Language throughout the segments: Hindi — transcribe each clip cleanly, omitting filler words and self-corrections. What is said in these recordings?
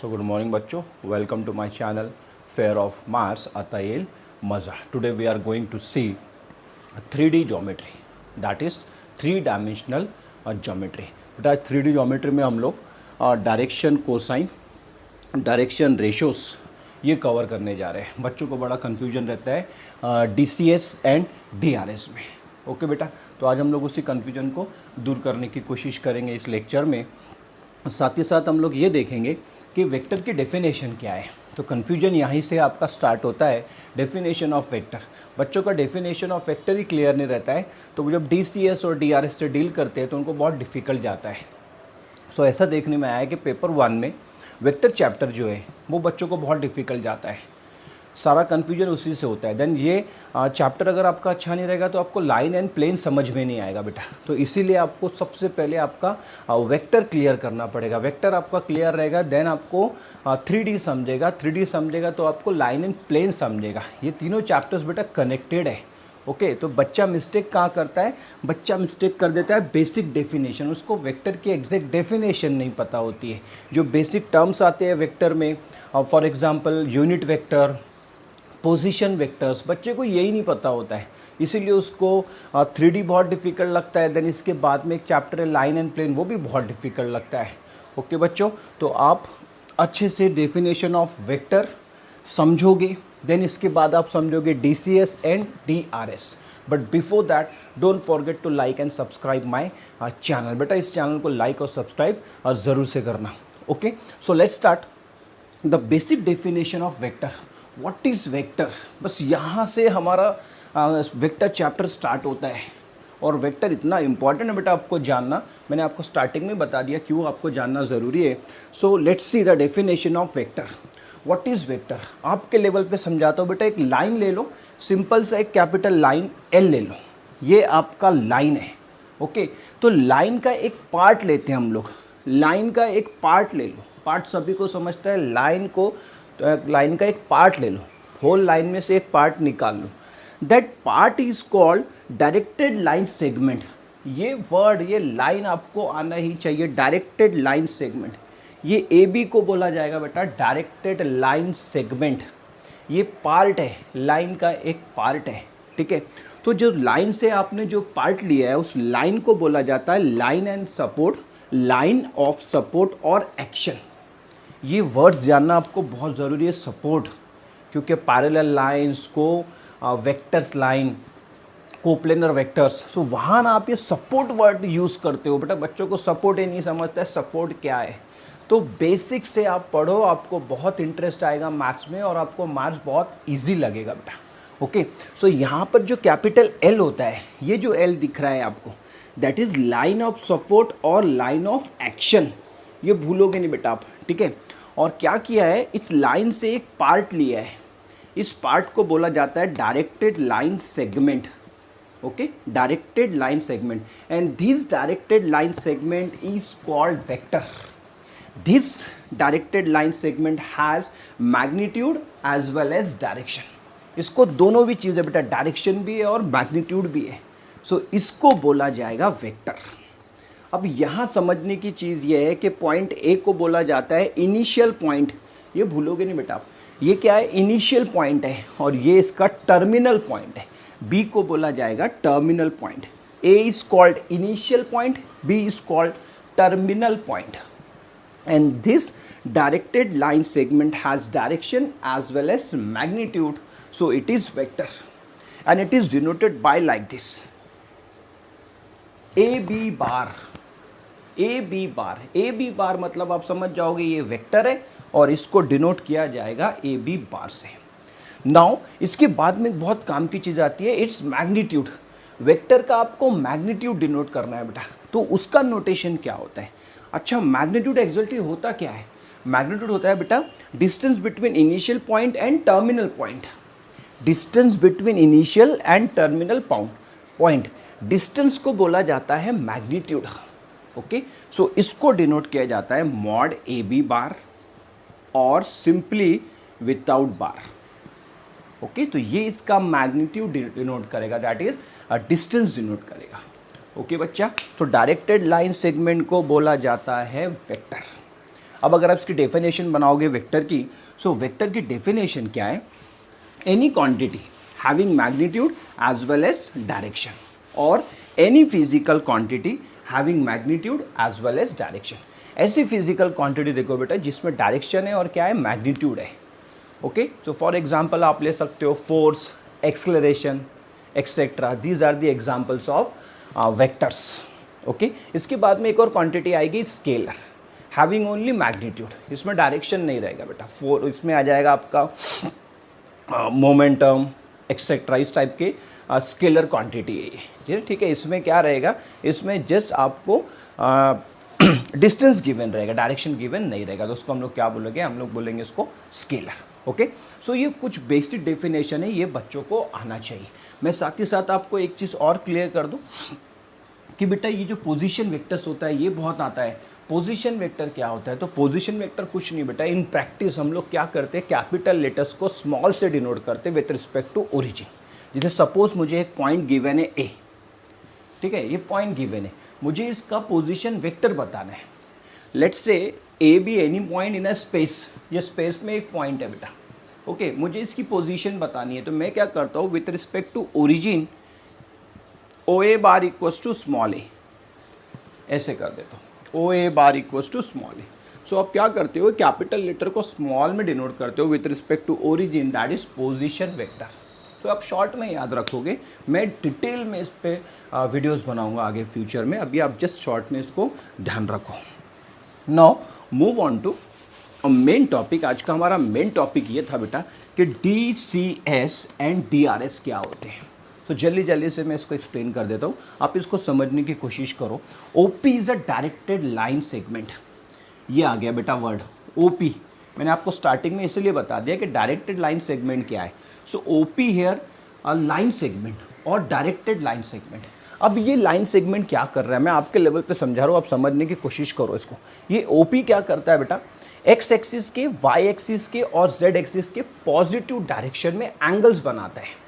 So good morning बच्चों, welcome to my channel Fair of Mars Atayel Maza. Today we are going to see 3D geometry, that is 3 dimensional geometry. बेटा 3D geometry में हम लोग डायरेक्शन कोसाइन, डायरेक्शन रेशोस ये कवर करने जा रहे हैं. बच्चों को बड़ा कन्फ्यूजन रहता है DCS एंड DRS में. ओके बेटा, तो आज हम लोग उसी कन्फ्यूजन को दूर करने की कोशिश करेंगे इस लेक्चर में. साथ ही साथ हम लोग ये देखेंगे कि वेक्टर की डेफिनेशन क्या है. तो कन्फ्यूजन यहीं से आपका स्टार्ट होता है, डेफिनेशन ऑफ वेक्टर. बच्चों का definition of vector he clear नहीं रहता है, तो वो जब DCS और DRS से डील करते हैं तो उनको बहुत डिफ़िकल्ट जाता है. सो ऐसा देखने में आया है कि पेपर 1 में वेक्टर चैप्टर जो है वो बच्चों को बहुत डिफ़िकल्ट जाता है. सारा कन्फ्यूजन उसी से होता है. देन ये चैप्टर अगर आपका अच्छा नहीं रहेगा तो आपको लाइन एंड प्लेन समझ में नहीं आएगा बेटा. तो इसीलिए आपको सबसे पहले आपका वेक्टर क्लियर करना पड़ेगा. वेक्टर आपका क्लियर रहेगा देन आपको 3D समझेगा. 3D समझेगा तो आपको लाइन एंड प्लेन समझेगा. ये तीनों चैप्टर्स बेटा कनेक्टेड है. ओके तो बच्चा मिस्टेक कहाँ करता है, बच्चा मिस्टेक कर देता है बेसिक डेफिनेशन. उसको वेक्टर की एग्जैक्ट डेफिनेशन नहीं पता होती है. जो बेसिक टर्म्स आते हैं वेक्टर में, for example unit vector, position vectors, बच्चे को यही नहीं पता होता है. इसीलिए उसको 3D बहुत डिफ़िकल्ट लगता है. देन इसके बाद में एक चैप्टर है लाइन एंड प्लेन, वो भी बहुत डिफ़िकल्ट लगता है. ओके बच्चों, तो आप अच्छे से डेफिनेशन ऑफ वेक्टर समझोगे, देन इसके बाद आप समझोगे DCS and DRS. But before that don't forget to like and subscribe my channel. बेटा इस चैनल को लाइक और सब्सक्राइब ज़रूर से करना. Okay so let's start the basic definition of vector. What is vector, बस यहाँ से हमारा वेक्टर चैप्टर स्टार्ट होता है. और वेक्टर इतना इम्पॉर्टेंट है बेटा आपको जानना. मैंने आपको स्टार्टिंग में बता दिया क्यों आपको जानना ज़रूरी है. So let's see the definition of vector. What is vector आपके लेवल पे समझाता हूँ बेटा. एक लाइन ले लो, सिंपल सा एक कैपिटल लाइन L ले लो. ये आपका लाइन है. ओके तो लाइन का एक पार्ट लेते हैं हम लोग. लाइन का एक पार्ट ले लो. पार्ट सभी को समझता है. लाइन को लाइन का एक पार्ट ले लो, होल लाइन में से एक पार्ट निकाल लो. That part is called directed line segment. ये वर्ड, ये लाइन आपको आना ही चाहिए. डायरेक्टेड लाइन सेगमेंट, ये AB को बोला जाएगा बेटा डायरेक्टेड लाइन सेगमेंट. ये पार्ट है, लाइन का एक पार्ट है. ठीक है, तो जो लाइन से आपने जो पार्ट लिया है उस लाइन को बोला जाता है line and support, line of support और एक्शन. ये वर्ड्स जानना आपको बहुत ज़रूरी है. सपोर्ट, क्योंकि पैरेलल लाइंस को वेक्टर्स लाइन, कोप्लेनर वेक्टर्स, सो वहाँ ना आप ये सपोर्ट वर्ड यूज़ करते हो. बेटा बच्चों को सपोर्ट ही नहीं समझता है सपोर्ट क्या है. तो बेसिक से आप पढ़ो, आपको बहुत इंटरेस्ट आएगा मैथ्स में और आपको मैथ्स बहुत ईजी लगेगा बेटा. ओके सो यहाँ पर जो कैपिटल L होता है, ये जो L दिख रहा है आपको, that is line of support और लाइन ऑफ एक्शन. ये भूलोगे नहीं बेटा आप. ठीक है, और क्या किया है, इस लाइन से एक पार्ट लिया है. इस पार्ट को बोला जाता है directed line segment. Okay directed line segment, and this directed line segment is called vector. This directed line segment has magnitude as well as direction. इसको दोनों भी चीज़ें बेटा, डायरेक्शन भी है और मैग्नीट्यूड भी है. सो इसको बोला जाएगा वेक्टर. अब यहाँ समझने की चीज़ ये है कि पॉइंट A को बोला जाता है इनिशियल पॉइंट. ये भूलोगे नहीं बेटा आप. ये क्या है, इनिशियल पॉइंट है, और ये इसका टर्मिनल पॉइंट है. B को बोला जाएगा terminal point. A is called initial point, B is called terminal point. And this directed line segment has direction as well as magnitude. So it is vector and it is denoted by like this AB bar. AB bar, AB bar मतलब आप समझ जाओगे ये वेक्टर है और इसको डिनोट किया जाएगा AB बार से. नाउ इसके बाद में बहुत काम की चीज़ आती है, इट्स मैग्नीट्यूड. वेक्टर का आपको मैग्नीट्यूड डिनोट करना है बेटा. तो उसका नोटेशन क्या होता है. अच्छा, मैग्नीट्यूड एक्चुअली होता क्या है. मैग्नीट्यूड होता है बेटा distance between initial point and terminal point. Distance between initial and terminal point, distance को बोला जाता है मैग्नीट्यूड. ओके सो इसको डिनोट किया जाता है मॉड AB बार और सिंपली विदाउट बार. ओके तो ये इसका मैग्नीट्यूड डिनोट करेगा, दैट इज डिस्टेंस डिनोट करेगा. ओके बच्चा, तो डायरेक्टेड लाइन सेगमेंट को बोला जाता है वेक्टर. अब अगर आप इसकी डेफिनेशन बनाओगे वेक्टर की, सो वेक्टर की डेफिनेशन क्या है? Any quantity having magnitude as well as direction, और any physical quantity having magnitude as well as direction. ऐसी फिजिकल क्वांटिटी देखो बेटा जिसमें डायरेक्शन है और क्या है, मैग्नीट्यूड है। ओके, सो फॉर एग्जांपल आप ले सकते हो force, acceleration etcetera, these are the examples of vectors. Okay, इसके बाद में एक और क्वांटिटी आएगी स्केलर, हैविंग ओनली मैग्नीट्यूड, इसमें डायरेक्शन नहीं रहेगा बेटा। फोर इसमें आ जाएगा आपका मोमेंटम एक्सेट्रा, इस टाइप के स्केलर क्वांटिटी है ये, ठीक है। इसमें क्या रहेगा, इसमें जस्ट आपको डिस्टेंस गिवन रहेगा, डायरेक्शन गिवन नहीं रहेगा, तो उसको हम लोग क्या बोलेंगे, हम लोग बोलेंगे इसको स्केलर। ओके, सो ये कुछ बेसिक डेफिनेशन है, ये बच्चों को आना चाहिए। मैं साथ ही साथ आपको एक चीज़ और क्लियर कर दूं कि बेटा ये जो पोजीशन वेक्टर्स होता है ये बहुत आता है। पोजीशन वेक्टर क्या होता है? तो पोजीशन वेक्टर कुछ नहीं बेटा, इन प्रैक्टिस हम लोग क्या करते हैं, कैपिटल लेटर्स को स्मॉल से डिनोट करते हैं विथ रिस्पेक्ट टू ओरिजिन। जैसे सपोज मुझे एक पॉइंट गिवन है ए, ठीक है, ये पॉइंट गिवन है, मुझे इसका पोजीशन वेक्टर बताना है। Let's say A be any point in a space, ये स्पेस में एक पॉइंट है बेटा। ओके, मुझे इसकी पोजीशन बतानी है, तो मैं क्या करता हूँ, with respect to origin O A bar equals to small A, ऐसे कर देता हूँ, O A bar equals to small A. So आप क्या करते हो, कैपिटल लेटर को स्मॉल में डिनोट करते हो with respect to origin, that is position vector. तो आप शॉर्ट में याद रखोगे, मैं डिटेल में इस पर वीडियोस बनाऊंगा आगे फ्यूचर में, अभी आप जस्ट शॉर्ट में इसको ध्यान रखो। Now move on to main topic. आज का हमारा मेन टॉपिक ये था बेटा कि DCS एंड DRS क्या होते हैं। तो जल्दी जल्दी से मैं इसको एक्सप्लेन कर देता हूँ, आप इसको समझने की कोशिश करो। OP is a directed line segment, ये आ गया बेटा वर्ड OP। मैंने आपको स्टार्टिंग में इसलिए बता दिया कि डायरेक्टेड लाइन सेगमेंट क्या है। सो OP here a line segment और डायरेक्टेड लाइन सेगमेंट। अब ये लाइन सेगमेंट क्या कर रहा है, मैं आपके लेवल पे समझा रहा हूँ, आप समझने की कोशिश करो इसको। ये OP क्या करता है बेटा, एक्स एक्सिस के, वाई एक्सिस के और जेड एक्सिस के पॉजिटिव डायरेक्शन में एंगल्स बनाता है।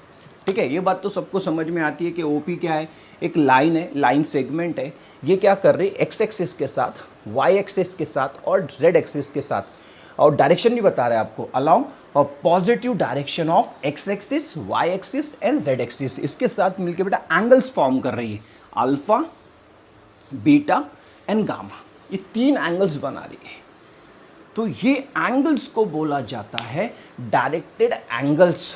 ठीक है, ये बात तो सबको समझ में आती है कि OP क्या है, एक लाइन है, लाइन सेगमेंट है। ये क्या कर रही है, एक्स एक्सिस के साथ, वाई एक्सिस के साथ और जेड एक्सिस के साथ, और डायरेक्शन नहीं बता रहा है आपको, अलाउ और positive direction of x axis, y axis and z axis, इसके साथ मिलकर बेटा एंगल्स फॉर्म कर रही है, अल्फा, बीटा एंड गामा, ये तीन एंगल्स बना रही है। तो ये एंगल्स को बोला जाता है directed angles.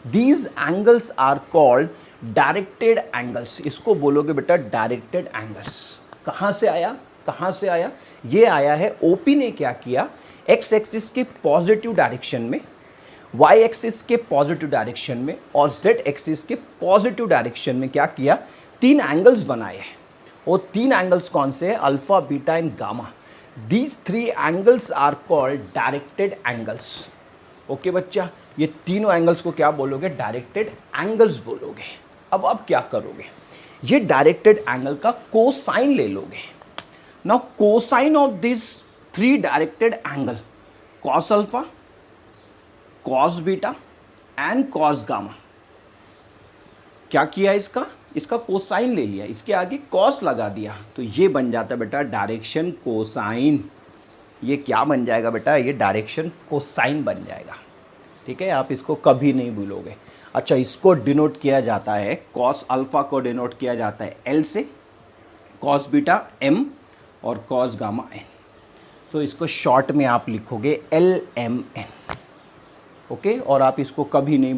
These angles are called directed angles, इसको बोलोगे बेटा डायरेक्टेड एंगल्स। कहाँ से आया, कहाँ से आया, ये आया है OP ने क्या किया, एक्स एक्सिस के पॉजिटिव डायरेक्शन में, वाई एक्सिस के पॉजिटिव डायरेक्शन में और जेड एक्सिस के पॉजिटिव डायरेक्शन में क्या किया, तीन एंगल्स बनाए हैं। वो तीन एंगल्स कौन से हैं, alpha, beta and gamma. These three angles are called directed angles. Okay बच्चा, ये तीनों एंगल्स को क्या बोलोगे, डायरेक्टेड एंगल्स बोलोगे। अब आप क्या करोगे, ये डायरेक्टेड एंगल का कोसाइन ले लोगे। Now cosine of this three directed angle, cos alpha, cos beta and cos gamma, क्या किया इसका, इसका कोसाइन ले लिया, इसके आगे कॉस लगा दिया, तो ये बन जाता है बेटा डायरेक्शन कोसाइन। ये क्या बन जाएगा बेटा, ये डायरेक्शन कोसाइन बन जाएगा। ठीक है, आप इसको कभी नहीं भूलोगे। अच्छा, इसको डिनोट किया जाता है, कॉस अल्फा को डिनोट किया जाता है L से, कॉस बीटा M और कॉस गामा N। तो इसको शॉर्ट में आप लिखोगे LMN। ओके, और आप इसको कभी नहीं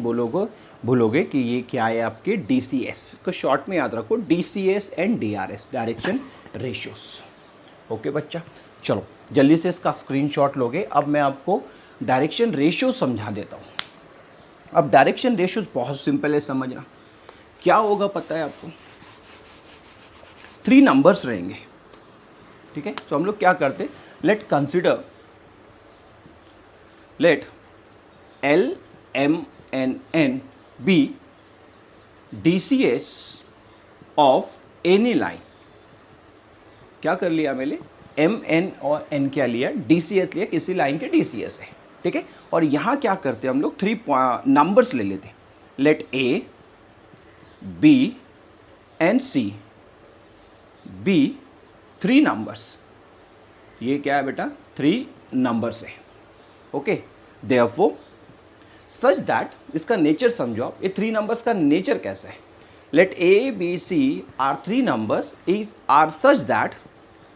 भूलोगे कि ये क्या है आपके DCS को शॉर्ट में याद रखो, DCS and DRS, direction ratios. Okay बच्चा, चलो जल्दी से इसका स्क्रीनशॉट लोगे। अब मैं आपको डायरेक्शन रेशियो समझा देता हूँ। अब डायरेक्शन रेशियोस बहुत सिंपल है समझना। क्या होगा पता है आपको, 3 नंबर्स रहेंगे। ठीक है, तो हम लोग क्या करते, let consider, let LMNN be DCS of any line। क्या कर लिया मैंने, MN और N क्या लिया, DCS लिया, किसी लाइन के DCS है। ठीक है, और यहाँ क्या करते हैं हम लोग, 3 नंबर्स ले लेते हैं। Let A, B and C be 3 numbers. ये क्या है बेटा, 3 नंबर्स है। ओके, देयरफॉर सच दैट, इसका नेचर समझो आप, ये 3 नंबर्स का नेचर कैसा है। Let A B C are 3 numbers is are such that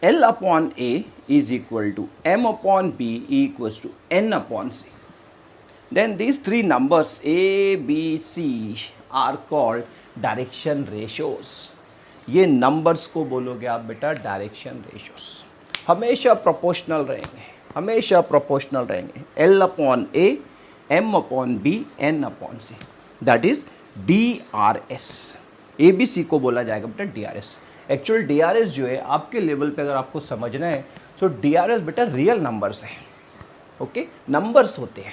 L upon A is equal to M upon B equals to N upon C. Then these 3 numbers A, B, C are called direction ratios. ये numbers को बोलोगे आप बेटा direction ratios. हमेशा proportional रहेंगे, हमेशा proportional रहेंगे। L upon A, M upon B, N upon C. That is DRS. ABC को बोला जाएगा बेटा DRS। एक्चुअल DRS जो है आपके लेवल पे अगर आपको समझना है तो DRS बेटा रियल नंबर्स है। ओके, नंबर्स होते हैं।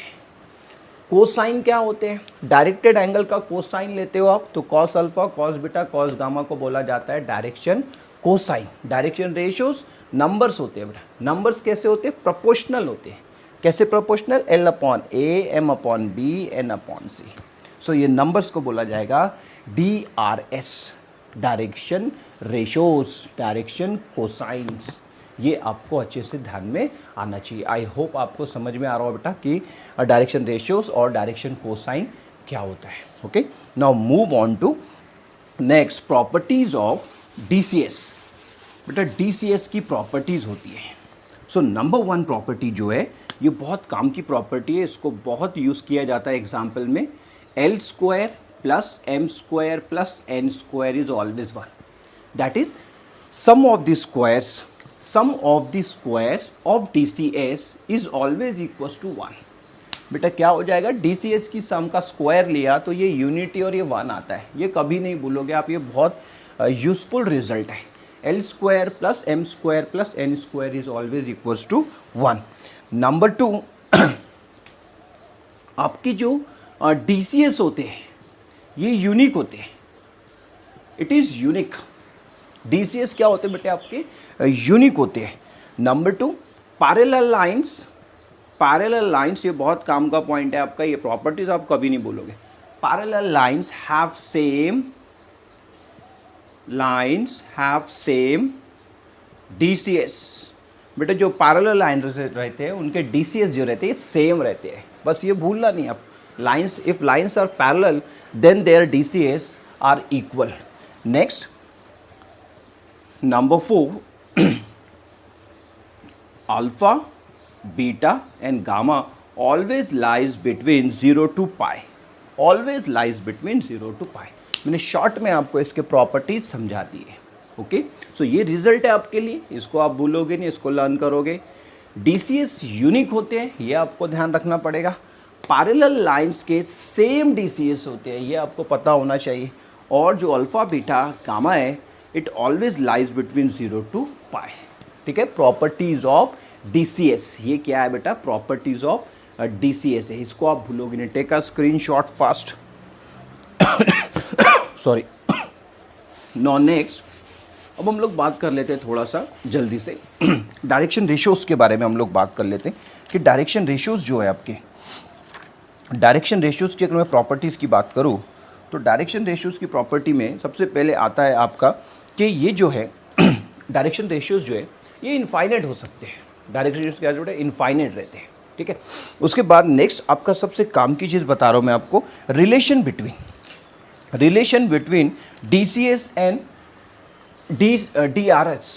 कोसाइन क्या होते हैं? डायरेक्टेड एंगल का कोसाइन लेते हो आप तो cos alpha, cos beta, cos gamma को बोला जाता है direction cosine. Direction ratios numbers होते हैं बेटा। नंबर्स कैसे होते हैं? प्रोपोर्शनल होते हैं। कैसे proportional? L upon A, M upon B, N upon C। सो ये नंबर्स को बोला जाएगा DRS, direction ratios, direction cosines. ये आपको अच्छे से ध्यान में आना चाहिए। आई होप आपको समझ में आ रहा हो बेटा कि डायरेक्शन रेशियोज और डायरेक्शन कोसाइन क्या होता है। Okay, now move on to next, properties of DCS। बेटा DCS की प्रॉपर्टीज होती है। सो नंबर 1 प्रॉपर्टी जो है ये बहुत काम की प्रॉपर्टी है, इसको बहुत यूज़ किया जाता है एग्जाम्पल में। L square plus M square plus N square is always 1। That is, sum of the squares of DCS is always equals to 1। बेटा क्या हो जाएगा? DCS की सम का स्क्वायर लिया तो ये यूनिटी और ये 1 आता है। ये कभी नहीं भूलोगे आप, ये बहुत यूजफुल रिजल्ट है। L square plus M square plus N square is always equals to 1। Number 2, आपके जो DCS होते हैं ये यूनिक होते हैं। It is unique. DCS क्या होते हैं बेटे? आपके यूनिक होते हैं। नंबर 2, पैरेलल लाइंस, ये बहुत काम का पॉइंट है आपका। ये प्रॉपर्टीज आप कभी नहीं बोलोगे। Parallel lines have same DCS। बेटे जो पैरेलल लाइन रहते हैं उनके DCS जो रहते हैं सेम रहते हैं, बस ये भूलना नहीं आप। Lines, if lines are parallel then their DCS are equal. Next, Number 4, alpha, beta and gamma always lies between 0 to pi. Always lies between 0 to pi. मैंने शॉर्ट में आपको इसके प्रॉपर्टीज समझा दी है। ओके, सो ये रिजल्ट है आपके लिए, इसको आप भूलोगे नहीं, इसको लर्न करोगे। DCS यूनिक होते हैं, ये आपको ध्यान रखना पड़ेगा। पैरेलल लाइंस के सेम DCS होते हैं, ये आपको पता होना चाहिए। और जो अल्फा, बीटा, गामा है it always lies between 0 to pi. ठीक है, प्रॉपर्टीज ऑफ DCS, ये क्या है बेटा? प्रॉपर्टीज ऑफ DCS है, इसको आप भूलोगे नहीं। Take a screenshot fast. Sorry. No next, अब हम लोग बात कर लेते हैं थोड़ा सा जल्दी से डायरेक्शन रेशियोज के बारे में। हम लोग बात कर लेते हैं कि डायरेक्शन रेशियोज जो है आपके, डायरेक्शन रेशियोज की अगर मैं प्रॉपर्टीज़ की बात करूँ तो डायरेक्शन रेशियोज की प्रॉपर्टी में सबसे पहले आता है आपका कि ये जो है डायरेक्शन रेशियोज जो है ये इनफाइनाइट हो सकते हैं। डायरेक्शन रेशियोज क्या जो है इनफाइनाइट रहते हैं। ठीक है, उसके बाद नेक्स्ट आपका सबसे काम की चीज़ बता रहा हूँ मैं आपको, relation between DCS and DRS।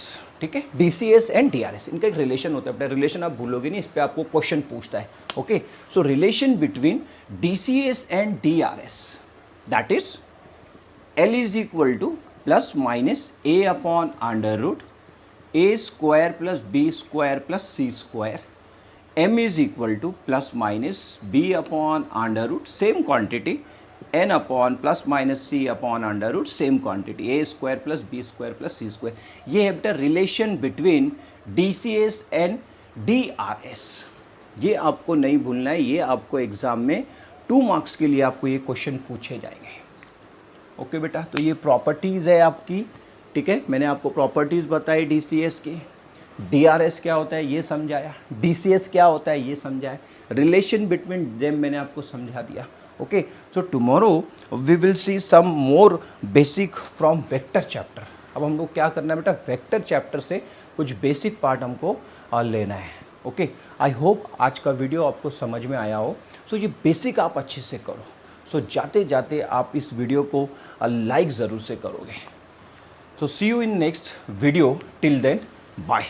ठीक है, DCS एंड DRS इनका एक रिलेशन होता है। रिलेशन आप भूलोगे नहीं, इस पर आपको क्वेश्चन पूछता है। Okay, so relation between DCS and DRS, that is L is equal to plus minus A upon under root A square plus B square plus C square, M is equal to plus minus B upon under root same quantity, N upon plus minus C upon under root same quantity, A square plus B square plus C square। ये है बेटा relation between DCS and DRS। ये आपको नहीं भूलना है, ये आपको एग्जाम में 2 मार्क्स के लिए आपको ये क्वेश्चन पूछे जाएंगे। ओके बेटा, तो ये प्रॉपर्टीज़ है आपकी। ठीक है, मैंने आपको प्रॉपर्टीज़ बताई DCS की। DRS क्या होता है ये समझाया, DCS क्या होता है ये समझाया, रिलेशन बिटवीन देम मैंने आपको समझा दिया। Okay, so tomorrow we will see some more basic from vector chapter. अब हम लोग क्या करना है बेटा, वेक्टर चैप्टर से कुछ बेसिक पार्ट हमको लेना है। ओके, आई होप आज का वीडियो आपको समझ में आया हो। सो ये बेसिक आप अच्छे से करो। सो जाते जाते आप इस वीडियो को लाइक ज़रूर से करोगे। So see you in next video. Till then, bye.